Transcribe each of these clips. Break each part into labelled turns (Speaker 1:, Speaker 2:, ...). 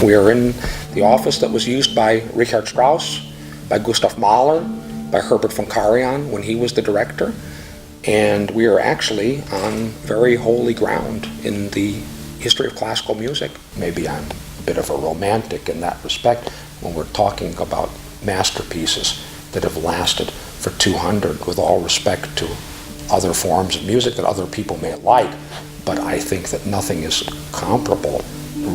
Speaker 1: We are in the office that was used by Richard Strauss, by Gustav Mahler, by Herbert von Karajan when he was the director, and we are actually on very holy ground in the history of classical music. Maybe I'm a bit of a romantic in that respect when we're talking about masterpieces that have lasted for 200, with all respect to other forms of music that other people may like, but I think that nothing is comparable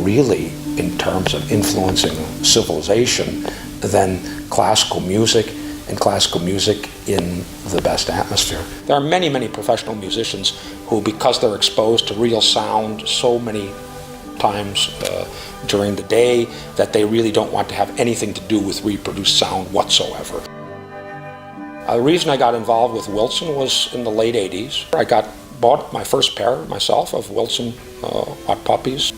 Speaker 1: really in terms of influencing civilization than classical music, and classical music in the best atmosphere. There are many, many professional musicians who, because they're exposed to real sound so many times during the day, that they really don't want to have anything to do with reproduced sound whatsoever. The reason I got involved with Wilson was in the late 80s. I bought my first pair myself of Wilson Hot Puppies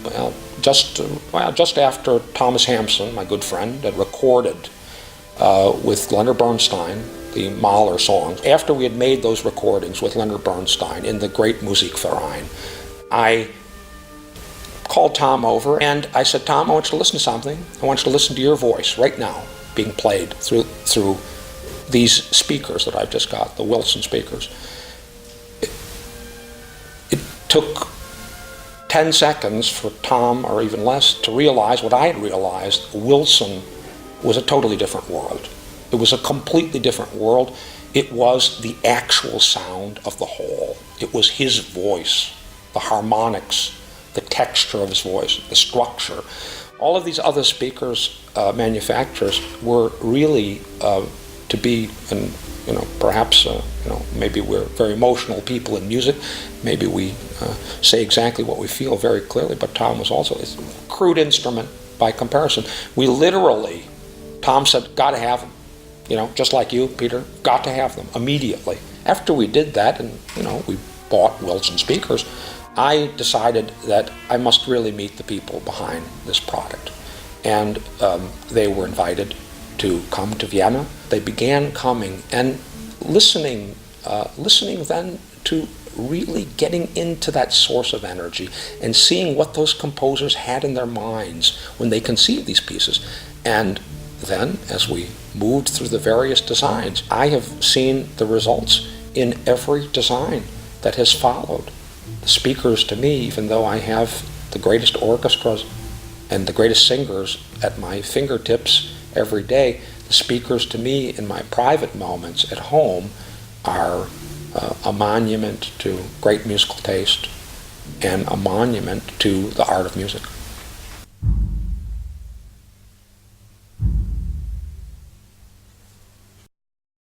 Speaker 1: just after Thomas Hampson, my good friend, had recorded with Leonard Bernstein the Mahler songs. After we had made those recordings with Leonard Bernstein in the great Musikverein, I called Tom over and I said, Tom, I want you to listen to something. I want you to listen to your voice right now being played through these speakers that I've just got, the Wilson speakers. It took 10 seconds for Tom, or even less, to realize what I had realized. Wilson was a totally different world. It was a completely different world. It was the actual sound of the whole. It was his voice, the harmonics, the texture of his voice, the structure. All of these other speakers, manufacturers, were really to be, and perhaps maybe we're very emotional people in music. Maybe we say exactly what we feel very clearly. But Tom was also a crude instrument by comparison. We literally, Tom said, "Got to have them." Just like you, Peter, got to have them immediately. After we did that, and we bought Wilson speakers, I decided that I must really meet the people behind this product, and they were invited to come to Vienna. They began coming and listening then to really getting into that source of energy and seeing what those composers had in their minds when they conceived these pieces. And then, as we moved through the various designs, I have seen the results in every design that has followed. The speakers, to me, even though I have the greatest orchestras and the greatest singers at my fingertips every day, the speakers to me in my private moments at home are a monument to great musical taste and a monument to the art of music.